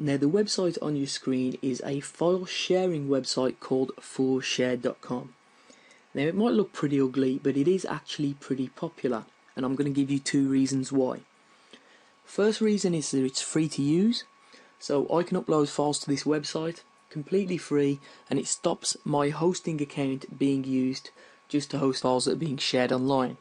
Now the website on your screen is a file sharing website called forshare.com. Now it might look pretty ugly, but it is actually pretty popular, and I'm going to give you two reasons why. First reason is that it's free to use, so I can upload files to this website completely free, and it stops my hosting account being used just to host files that are being shared online.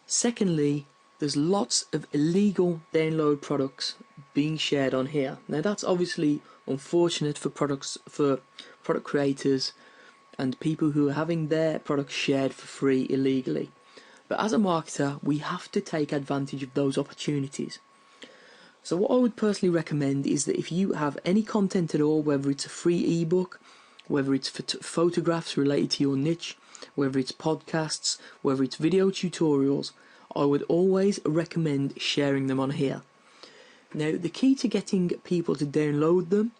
Secondly, there's lots of illegal download products being shared on here. Now that's obviously unfortunate for product creators and people who are having their products shared for free illegally. But as a marketer, we have to take advantage of those opportunities. So what I would personally recommend is that if you have any content at all, whether it's a free ebook, whether it's photographs related to your niche, whether it's podcasts, whether it's video tutorials, I would always recommend sharing them on here. Now, the key to getting people to download them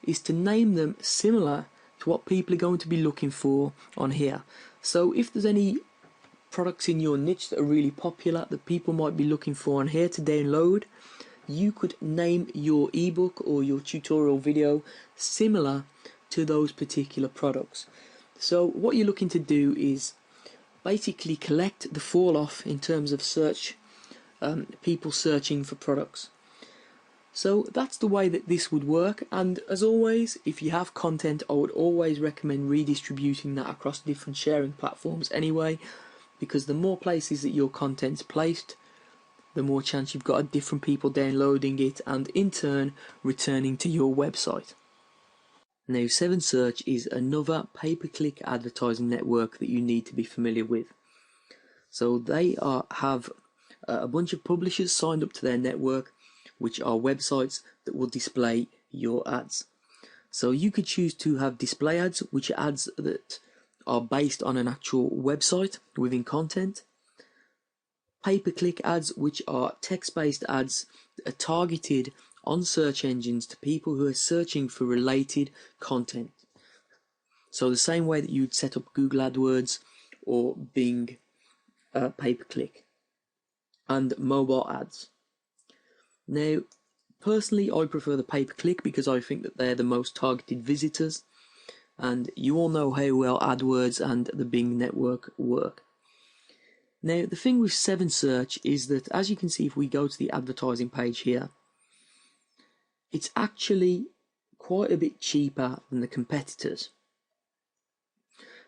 is to name them similar to what people are going to be looking for on here. So if there's any products in your niche that are really popular that people might be looking for on here to download, you could name your ebook or your tutorial video similar to those particular products. So what you're looking to do is basically collect the fall off in terms of search, people searching for products. So that's the way that this would work, and as always, if you have content, I would always recommend redistributing that across different sharing platforms anyway, because the more places that your content's placed, the more chance you've got of different people downloading it and in turn returning to your website. Now 7Search is another pay-per-click advertising network that you need to be familiar with. So they have a bunch of publishers signed up to their network, which are websites that will display your ads. So you could choose to have display ads, which are ads that are based on an actual website within content. Pay-per-click ads, which are text-based ads that are targeted on search engines to people who are searching for related content. So the same way that you'd set up Google AdWords or Bing pay-per-click. And mobile ads. Now, personally, I prefer the pay-per-click because I think that they're the most targeted visitors, and you all know how well AdWords and the Bing network work. Now, the thing with 7Search is that, as you can see, if we go to the advertising page here, it's actually quite a bit cheaper than the competitors.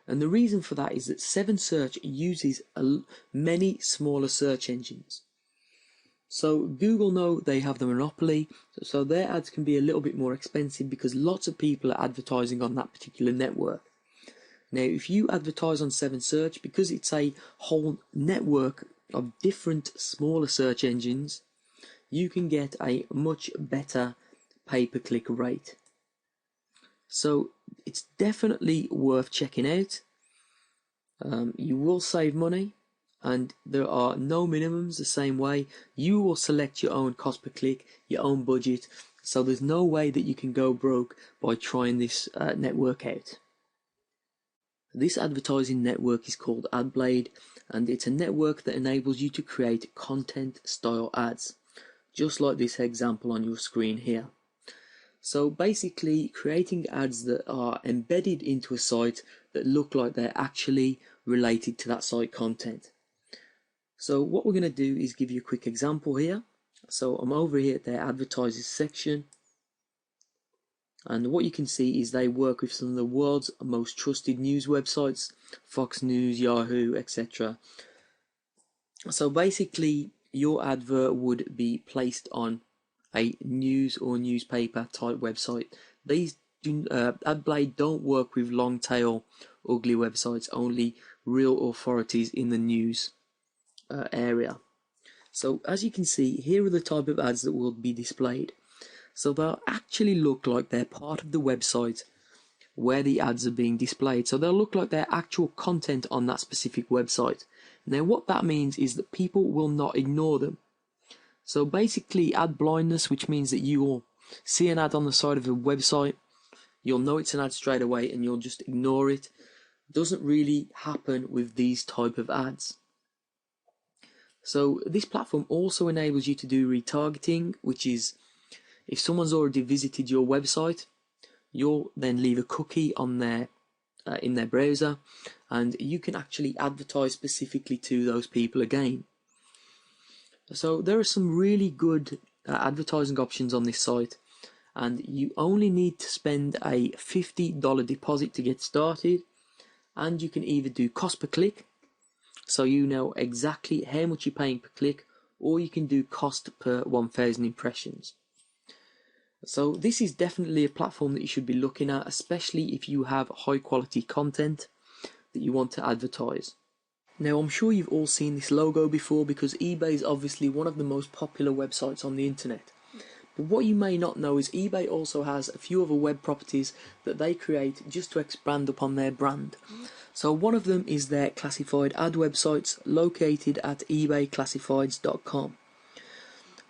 And the reason for that is that 7Search uses many smaller search engines. So Google know they have the monopoly, so their ads can be a little bit more expensive because lots of people are advertising on that particular network. Now, if you advertise on 7Search, because it's a whole network of different smaller search engines, you can get a much better pay-per-click rate. So it's definitely worth checking out. You will save money, and there are no minimums the same way. You will select your own cost per click, your own budget, so there's no way that you can go broke by trying this network out. This advertising network is called Adblade, and it's a network that enables you to create content style ads, just like this example on your screen here. So basically creating ads that are embedded into a site that look like they're actually related to that site content. So what we're going to do is give you a quick example here. So I'm over here at their advertisers section, and what you can see is they work with some of the world's most trusted news websites, Fox News, Yahoo, etc. So basically your advert would be placed on a news or newspaper type website. These Adblade don't work with long tail ugly websites, only real authorities in the news area. So as you can see, here are the type of ads that will be displayed. So they'll actually look like they're part of the website where the ads are being displayed. So they'll look like they're actual content on that specific website. Now what that means is that people will not ignore them. So basically ad blindness, which means that you will see an ad on the side of a website, you'll know it's an ad straight away and you'll just ignore it, doesn't really happen with these type of ads. So this platform also enables you to do retargeting, which is If someone's already visited your website, you'll then leave a cookie on their in their browser, and you can actually advertise specifically to those people again. So there are some really good advertising options on this site, and you only need to spend a $50 deposit to get started, and you can either do cost per click, so you know exactly how much you're paying per click, or you can do cost per 1,000 impressions. So this is definitely a platform that you should be looking at, especially if you have high quality content that you want to advertise. Now, I'm sure you've all seen this logo before because eBay is obviously one of the most popular websites on the internet. But what you may not know is eBay also has a few other web properties that they create just to expand upon their brand. So one of them is their classified ad websites located at ebayclassifieds.com.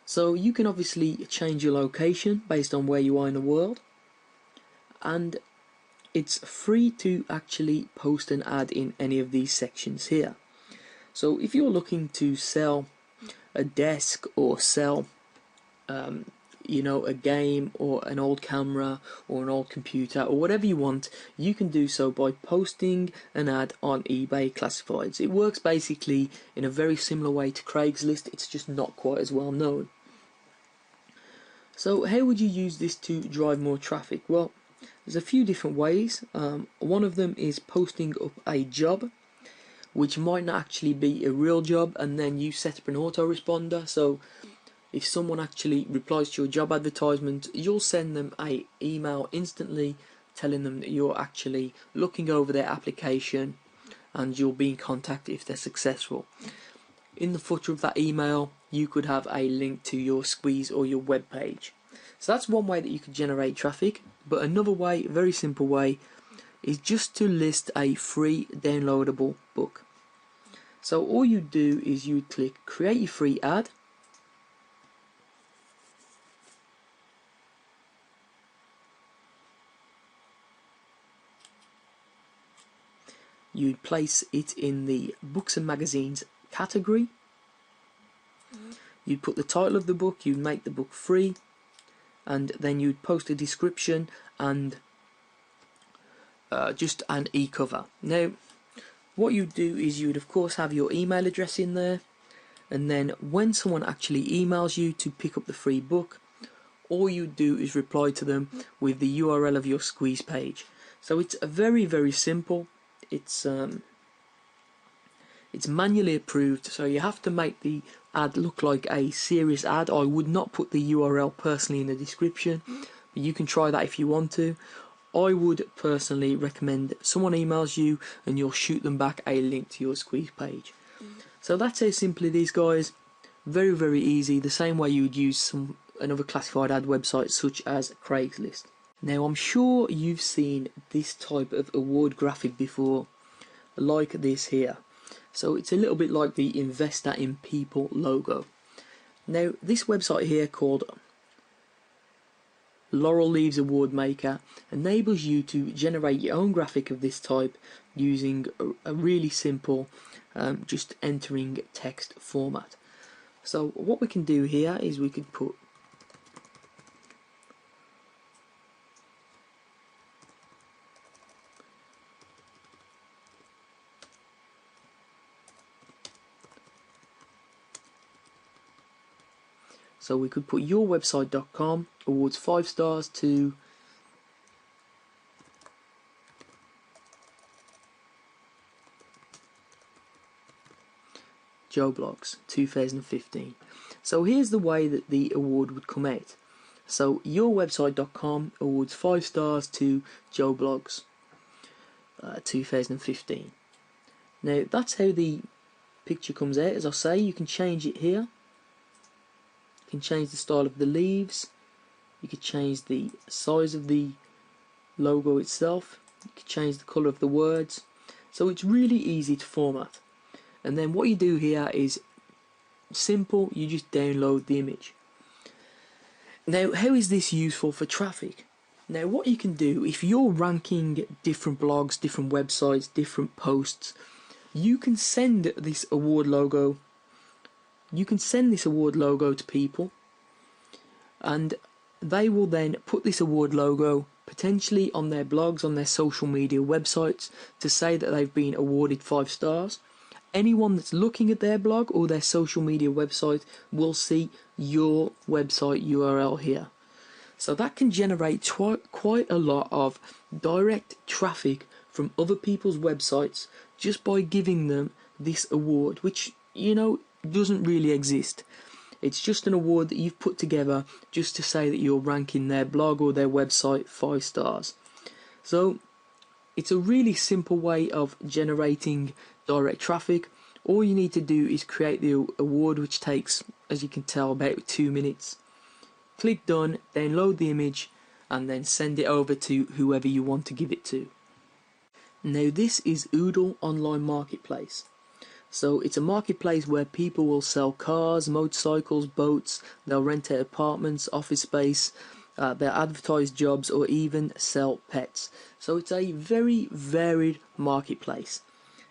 So you can obviously change your location based on where you are in the world, and it's free to actually post an ad in any of these sections here. So if you're looking to sell a desk or sell a game or an old camera or an old computer or whatever you want, you can do so by posting an ad on eBay Classifieds. It works basically in a very similar way to Craigslist, it's just not quite as well known. So how would you use this to drive more traffic? Well, there's a few different ways. One of them is posting up a job, which might not actually be a real job, and then you set up an autoresponder. So if someone actually replies to your job advertisement, you'll send them an email instantly telling them that you're actually looking over their application and you'll be in contact if they're successful. In the footer of that email, you could have a link to your squeeze or your web page. So that's one way that you could generate traffic. But another way, very simple way, is just to list a free downloadable book. So all you do is you click create your free ad. You'd place it in the books and magazines category. You'd put the title of the book, you'd make the book free, and then you'd post a description and just an e-cover. Now, what you'd do is you'd of course have your email address in there, and then when someone actually emails you to pick up the free book, all you do is reply to them with the URL of your squeeze page. So it's a very simple. It's manually approved, so you have to make the ad look like a serious ad. I would not put the URL personally in the description, but you can try that if you want to. I would personally recommend someone emails you and you'll shoot them back a link to your squeeze page. So that's how simple it is, guys. Very easy, the same way you would use another classified ad website such as Craigslist. Now, I'm sure you've seen this type of award graphic before, like this here. So it's a little bit like the Investor in People logo. Now, this website here called Laurel Leaves Award Maker enables you to generate your own graphic of this type using a really simple just entering text format. So what we can do here is we could put yourwebsite.com awards 5 stars to Joe Blogs 2015. So here's the way that the award would come out. So yourwebsite.com awards 5 stars to Joe Blogs 2015. Now that's how the picture comes out. As I say, you can change it here. You can change the style of the leaves. You can change the size of the logo itself. You can change the colour of the words. So it's really easy to format. And then what you do here is simple, you just download the image. Now, how is this useful for traffic? Now, what you can do, if you're ranking different blogs, different websites, different posts, you can send this award logo. You can send this award logo to people, and they will then put this award logo potentially on their blogs, on their social media websites, to say that they've been awarded 5 stars. Anyone that's looking at their blog or their social media website will see your website URL here. So that can generate quite a lot of direct traffic from other people's websites just by giving them this award, which, doesn't really exist. It's just an award that you've put together just to say that you're ranking their blog or their website 5 stars. So it's a really simple way of generating direct traffic. All you need to do is create the award, which takes, as you can tell, about 2 minutes. Click done, then load the image, and then send it over to whoever you want to give it to. Now this is Oodle Online Marketplace. So it's a marketplace where people will sell cars, motorcycles, boats, they'll rent out apartments, office space, they'll advertise jobs, or even sell pets. So it's a very varied marketplace.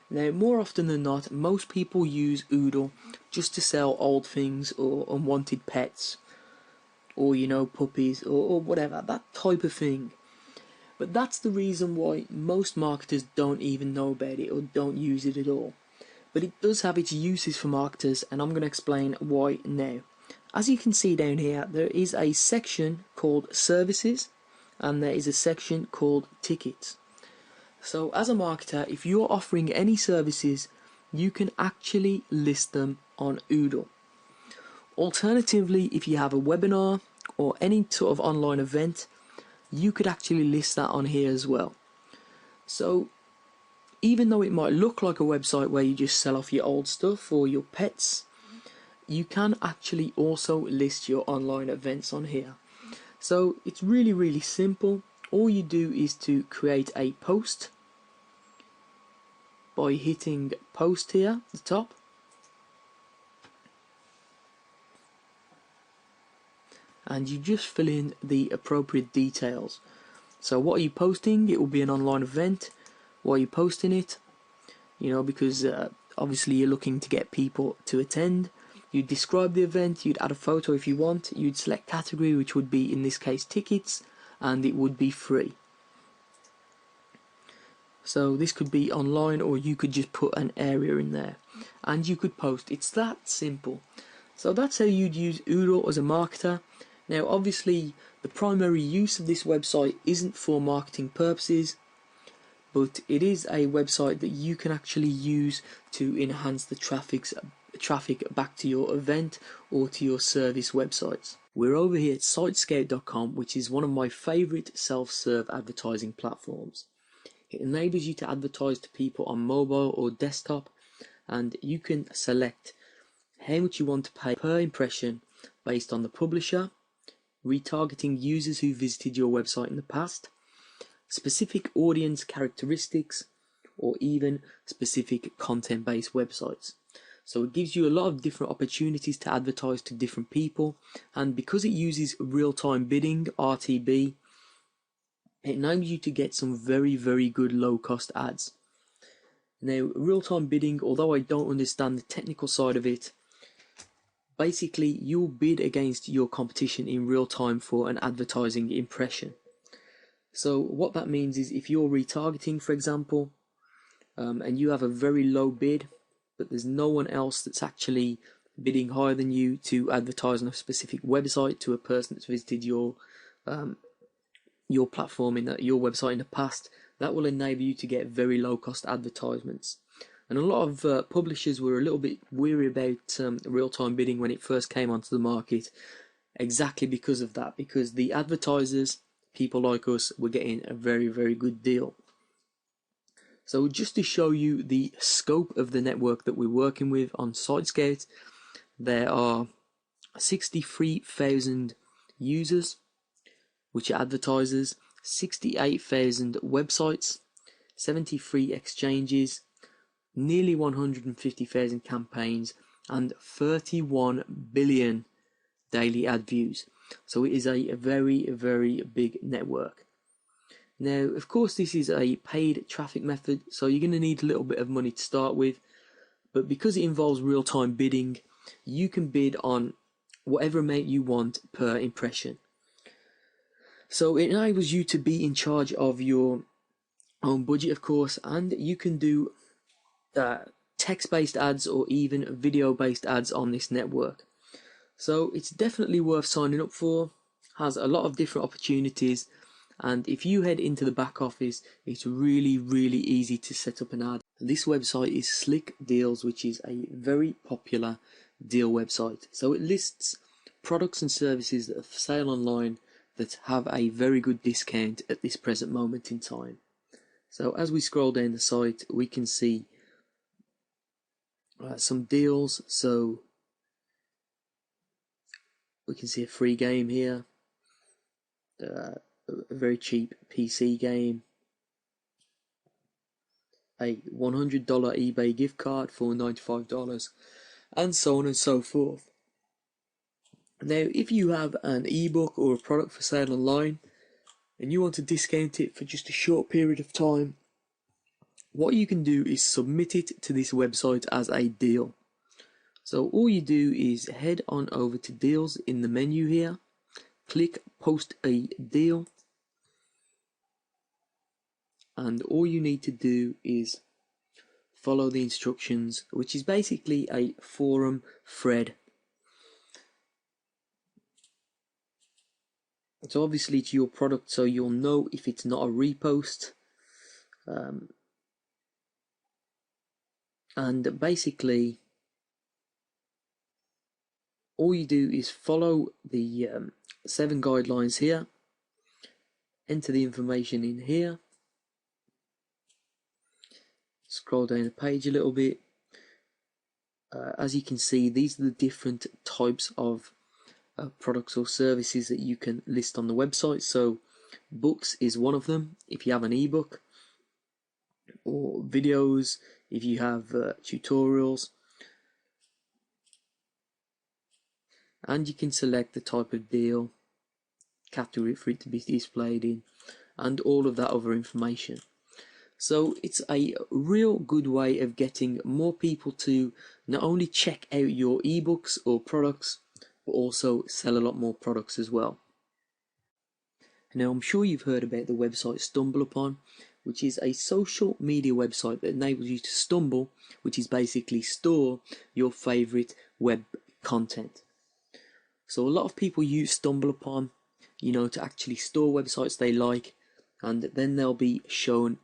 Now, more often than not, most people use Oodle just to sell old things or unwanted pets, or puppies, or whatever, that type of thing. But that's the reason why most marketers don't even know about it or don't use it at all. But it does have its uses for marketers, and I'm going to explain why now. As you can see down here, there is a section called Services, and there is a section called Tickets. So as a marketer, if you're offering any services, you can actually list them on Oodle. Alternatively, if you have a webinar or any sort of online event, you could actually list that on here as well. So even though it might look like a website where you just sell off your old stuff or your pets, you can actually also list your online events on here. So it's really simple. All you do is to create a post by hitting post here at the top. And you just fill in the appropriate details. So what are you posting? It will be an online event. Why are you posting it? Because obviously you're looking to get people to attend. You'd describe the event, you'd add a photo if you want, you'd select category, which would be in this case tickets, and it would be free. So this could be online, or you could just put an area in there and you could post. It's that simple. So that's how you'd use Oodle as a marketer. Now obviously the primary use of this website isn't for marketing purposes, but it is a website that you can actually use to enhance the traffic back to your event or to your service websites. We're over here at Sightscare.com, which is one of my favourite self-serve advertising platforms. It enables you to advertise to people on mobile or desktop, and you can select how much you want to pay per impression based on the publisher, retargeting users who visited your website in the past, specific audience characteristics, or even specific content-based websites. So it gives you a lot of different opportunities to advertise to different people, and because it uses real-time bidding, RTB, it enables you to get some very good low-cost ads. Now, real-time bidding, although I don't understand the technical side of it, basically you'll bid against your competition in real time for an advertising impression. So what that means is if you're retargeting, for example, and you have a very low bid, but there's no one else that's actually bidding higher than you to advertise on a specific website to a person that's visited your platform your website in the past, that will enable you to get very low cost advertisements. And a lot of publishers were a little bit weary about real-time bidding when it first came onto the market, exactly because of that, because the advertisers, people like us, were getting a very good deal. So just to show you the scope of the network that we're working with on Sightscare, there are 63,000 users, which are advertisers, 68,000 websites, 73 exchanges, nearly 150,000 campaigns, and 31 billion daily ad views. So it is a very big network. Now, of course, this is a paid traffic method, so you're going to need a little bit of money to start with, but because it involves real-time bidding, you can bid on whatever amount you want per impression. So it enables you to be in charge of your own budget, of course, and you can do text-based ads or even video-based ads on this network. So it's definitely worth signing up for. Has a lot of different opportunities, and if you head into the back office, it's really easy to set up an ad. This website is Slick Deals, which is a very popular deal website. So it lists products and services that are for sale online that have a very good discount at this present moment in time. So as we scroll down the site, we can see some deals. So we can see a free game here, a very cheap PC game, a $100 eBay gift card for $95, and so on and so forth. Now, if you have an ebook or a product for sale online and you want to discount it for just a short period of time, what you can do is submit it to this website as a deal. So all you do is head on over to deals in the menu here, click post a deal, and all you need to do is follow the instructions, which is basically a forum thread. So obviously it's your product, so you'll know if it's not a repost. And basically all you do is follow the 7 guidelines here, enter the information in here, scroll down the page a little bit. As you can see, these are the different types of products or services that you can list on the website. So books is one of them if you have an ebook, or videos if you have tutorials, and you can select the type of deal, category for it to be displayed in, and all of that other information. So it's a real good way of getting more people to not only check out your ebooks or products, but also sell a lot more products as well. Now, I'm sure you've heard about the website Stumbleupon, which is a social media website that enables you to stumble, which is basically store your favorite web content. So a lot of people use Stumbleupon, to actually store websites they like, and then they'll be shown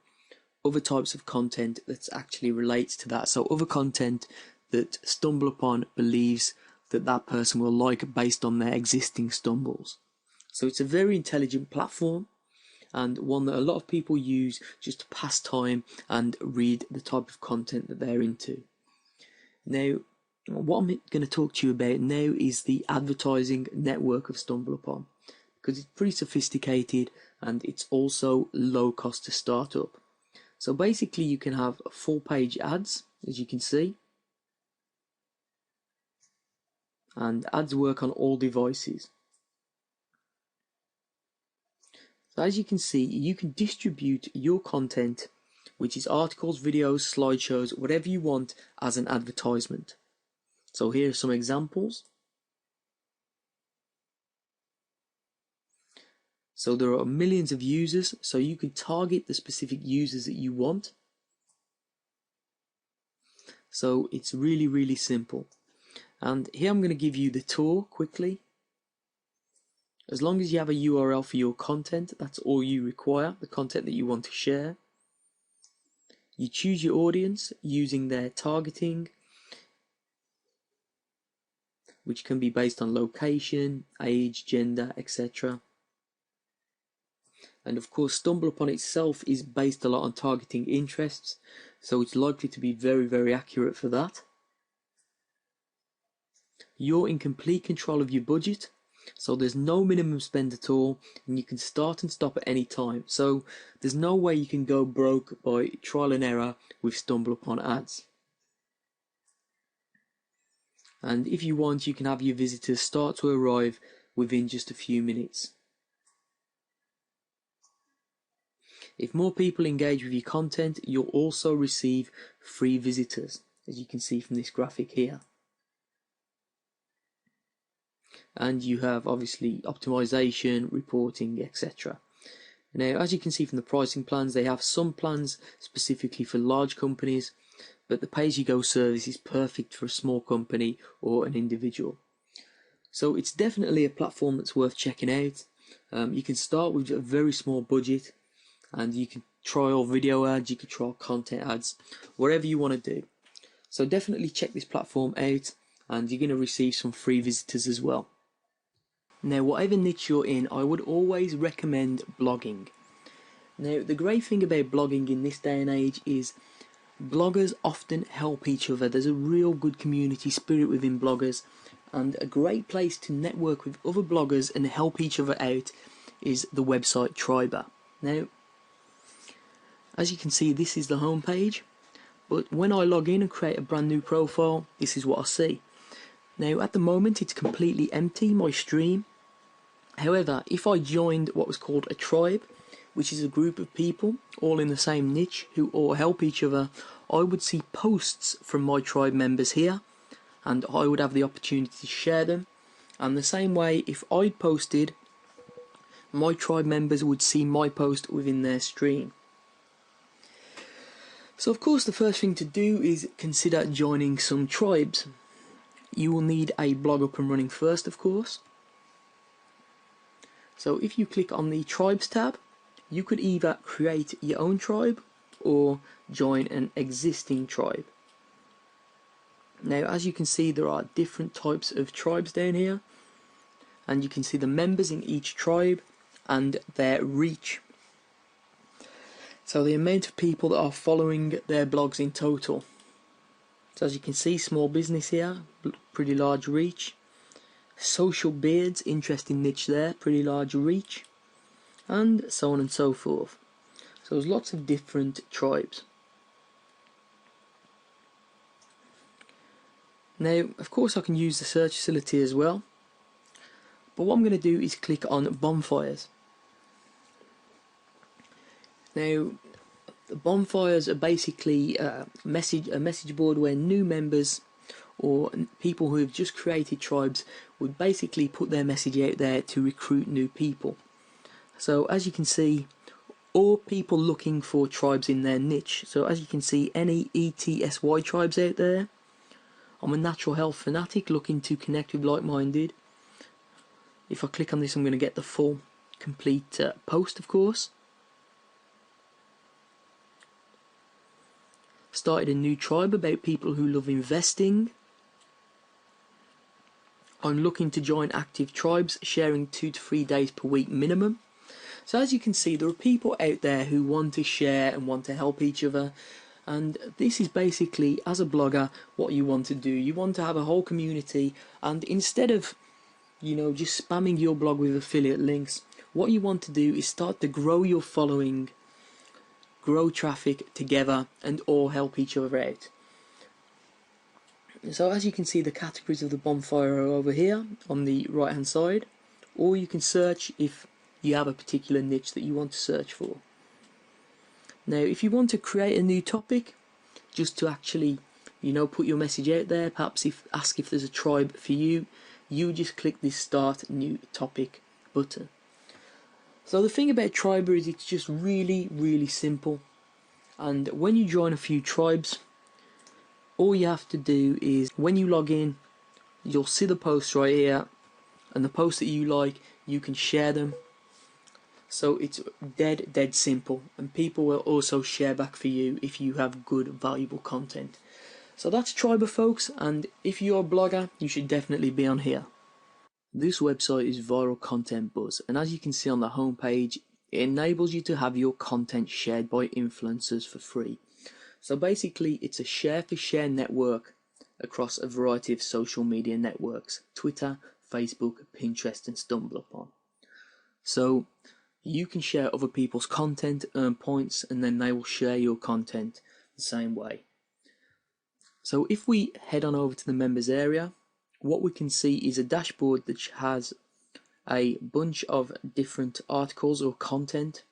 other types of content that actually relates to that. So other content that Stumbleupon believes that that person will like based on their existing stumbles. So it's a very intelligent platform, and one that a lot of people use just to pass time and read the type of content that they're into. Now, what I'm going to talk to you about now is the advertising network of Stumbleupon, because it's pretty sophisticated and it's also low cost to start up. So basically you can have full page ads, as you can see, and ads work on all devices. So as you can see, you can distribute your content, which is articles, videos, slideshows, whatever you want, as an advertisement. So here are some examples. So there are millions of users, so you can target the specific users that you want. So it's really simple. And here I'm going to give you the tour quickly. As long as you have a URL for your content, that's all you require, the content that you want to share. You choose your audience using their targeting, which can be based on location, age, gender, etc. And of course, Stumbleupon itself is based a lot on targeting interests, so it's likely to be very accurate for that. You're in complete control of your budget, so there's no minimum spend at all, and you can start and stop at any time. So there's no way you can go broke by trial and error with Stumbleupon ads. And if you want, you can have your visitors start to arrive within just a few minutes. If more people engage with your content, you'll also receive free visitors, as you can see from this graphic here. and you have obviously optimization, reporting, etc. Now, as you can see from the pricing plans, they have some plans specifically for large companies, but the pay-as-you-go service is perfect for a small company or an individual. So it's definitely a platform that's worth checking out. You can start with a very small budget, and you can trial video ads, you can trial content ads, whatever you want to do. So definitely check this platform out, and you're going to receive some free visitors as well. Now, whatever niche you're in, I would always recommend blogging. Now, the great thing about blogging in this day and age is bloggers often help each other. There's a real good community spirit within bloggers, and a great place to network with other bloggers and help each other out is the website Triber. Now, as you can see, this is the home page, but when I log in and create a brand new profile, this is what I see. Now, at the moment, it's completely empty, my stream. However, if I joined what was called a tribe, which is a group of people all in the same niche who all help each other, I would see posts from my tribe members here, and I would have the opportunity to share them. And the same way, if I'd posted, my tribe members would see my post within their stream. So of course, the first thing to do is consider joining some tribes. You will need a blog up and running first, of course. So if you click on the Tribes tab, you could either create your own tribe or join an existing tribe. Now, as you can see, there are different types of tribes down here, and you can see the members in each tribe and their reach. So the amount of people that are following their blogs in total. So as you can see, small business here, pretty large reach. Social beards, interesting niche there, pretty large reach. And so on and so forth. So there's lots of different tribes. Now, of course, I can use the search facility as well. But what I'm going to do is click on bonfires. Now, bonfires are basically a message board where new members or people who have just created tribes would basically put their message out there to recruit new people. So as you can see, or people looking for tribes in their niche. So as you can see, any ETSY tribes out there. I'm a natural health fanatic looking to connect with like-minded. If I click on this, I'm going to get the full complete post, of course. Started a new tribe about people who love investing. I'm looking to join active tribes, sharing 2 to 3 days per week minimum. So as you can see, there are people out there who want to share and want to help each other. And this is basically, as a blogger, what you want to do. You want to have a whole community, and instead of, just spamming your blog with affiliate links, what you want to do is start to grow your following, grow traffic together, and all help each other out. So as you can see, the categories of the bonfire are over here on the right hand side, or you can search if you have a particular niche that you want to search for. Now, if you want to create a new topic, just to actually, put your message out there, perhaps ask if there's a tribe for you, you just click this Start New Topic button. So the thing about Triber is it's just really, really simple. And when you join a few tribes, all you have to do is, when you log in, you'll see the posts right here, and the posts that you like, you can share them. So it's dead simple, and people will also share back for you if you have good, valuable content. So that's Triber, folks, and if you're a blogger, you should definitely be on here. This website is Viral Content Buzz, and as you can see on the homepage, it enables you to have your content shared by influencers for free. So basically, it's a share-for-share network across a variety of social media networks: Twitter, Facebook, Pinterest, and Stumbleupon. So you can share other people's content, earn points, and then they will share your content the same way. So if we head on over to the members area, what we can see is a dashboard that has a bunch of different articles or content.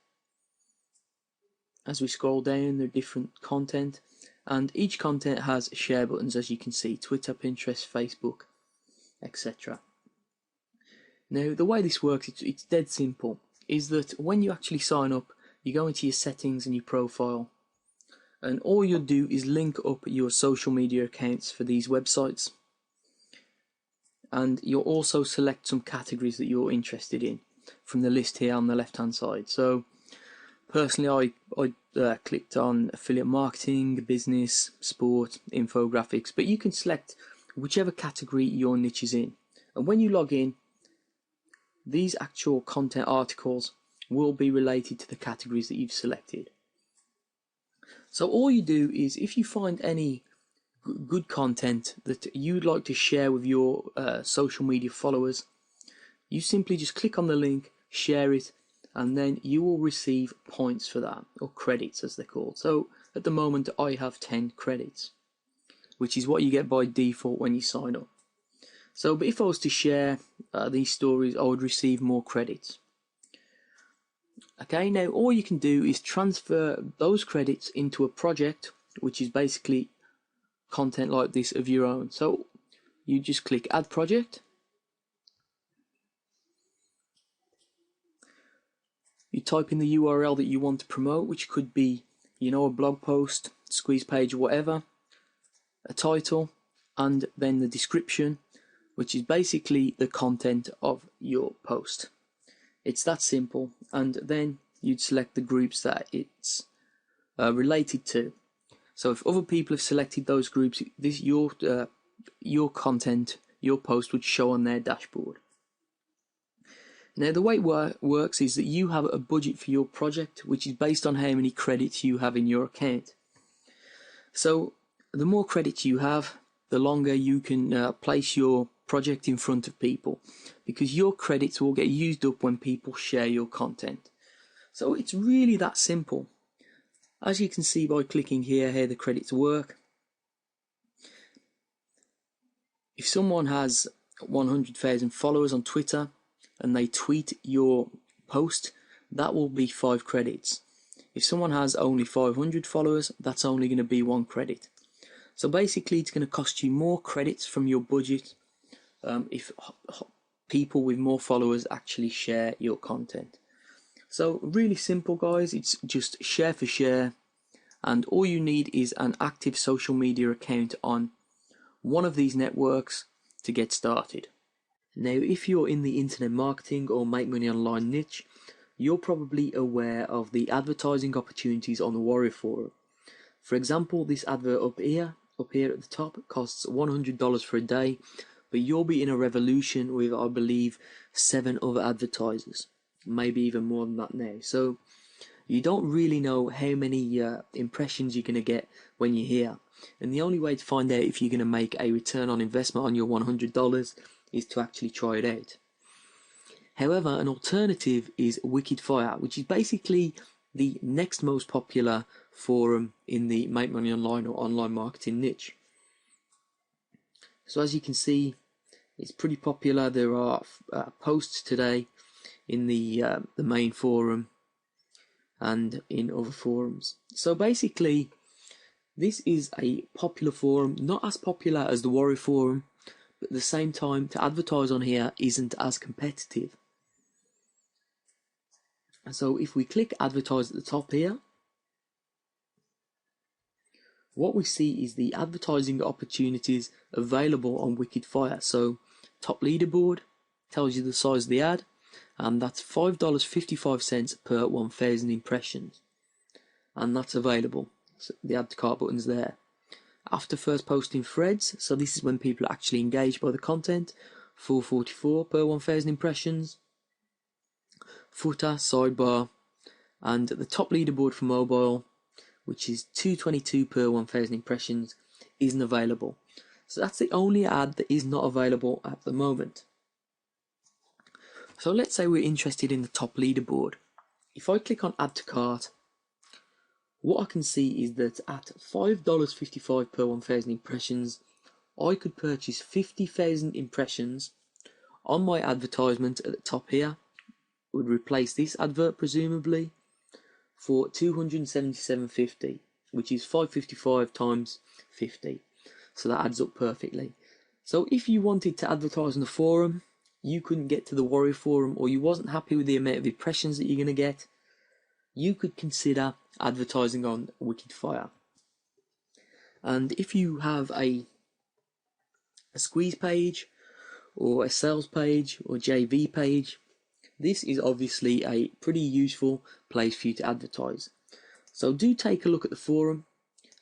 As we scroll down, there are different content, and each content has share buttons, as you can see: Twitter, Pinterest, Facebook, etc. Now the way this works, it's dead simple, is that when you actually sign up, you go into your settings and your profile, and all you'll do is link up your social media accounts for these websites, and you'll also select some categories that you're interested in from the list here on the left hand side. So personally I clicked on affiliate marketing, business, sport, infographics, but you can select whichever category your niche is in, and when you log in, these actual content articles will be related to the categories that you've selected. So all you do is, if you find any good content that you'd like to share with your social media followers, you simply just click on the link, share it, and then you will receive points for that, or credits as they're called. So at the moment I have 10 credits, which is what you get by default when you sign up. So, but if I was to share these stories, I would receive more credits. Okay, now all you can do is transfer those credits into a project, which is basically content like this of your own. So you just click Add Project. You type in the URL that you want to promote, which could be, you know, a blog post, squeeze page, or whatever, a title, and then the description, which is basically the content of your post. It's that simple, and then you'd select the groups that it's related to. So if other people have selected those groups, this your content, your post would show on their dashboard. Now the way it works is that you have a budget for your project, which is based on how many credits you have in your account. So the more credits you have, the longer you can place your project in front of people, because your credits will get used up when people share your content. So it's really that simple. As you can see by clicking here how the credits work, if someone has 100,000 followers on Twitter and they tweet your post, that will be 5 credits. If someone has only 500 followers, that's only going to be 1 credit. So basically it's going to cost you more credits from your budget if people with more followers actually share your content. So really simple, guys. It's just share for share, and all you need is an active social media account on one of these networks to get started. Now if you're in the internet marketing or make money online niche, you're probably aware of the advertising opportunities on the Warrior Forum. For example, this advert up here at the top costs $100 for a day, but you'll be in a revolution with, I believe, 7 other advertisers, maybe even more than that now. So you don't really know how many impressions you're going to get when you're here, and the only way to find out if you're going to make a return on investment on your $100 is to actually try it out. However, an alternative is WickedFire, which is basically the next most popular forum in the make money online or online marketing niche. So as you can see, it's pretty popular. There are posts today in the main forum and in other forums. So basically, this is a popular forum, not as popular as the Warrior Forum, but at the same time, to advertise on here isn't as competitive. So if we click advertise at the top here, what we see is the advertising opportunities available on WickedFire. So top leaderboard tells you the size of the ad, and that's $5.55 per 1,000 impressions, and that's available. So the add to cart button's there. After first posting threads, so this is when people are actually engaged by the content, $4.44 per 1,000 impressions. Footer, sidebar, and the top leaderboard for mobile, which is $2.22 per 1,000 impressions, isn't available. So that's the only ad that is not available at the moment. So let's say we're interested in the top leaderboard. If I click on add to cart, what I can see is that at $5.55 per 1,000 impressions, I could purchase 50,000 impressions on my advertisement at the top here. Would replace this advert presumably for $277.50, which is $5.55 times 50. So that adds up perfectly. So if you wanted to advertise on the forum, you couldn't get to the Warrior Forum, or you wasn't happy with the amount of impressions that you're going to get, you could consider advertising on WickedFire. And if you have a squeeze page or a sales page or JV page, this is obviously a pretty useful place for you to advertise. So do take a look at the forum,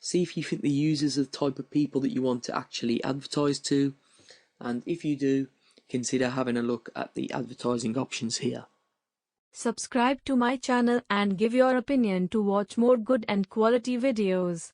see if you think the users are the type of people that you want to actually advertise to, and if you do, consider having a look at the advertising options here. Subscribe to my channel and give your opinion to watch more good and quality videos.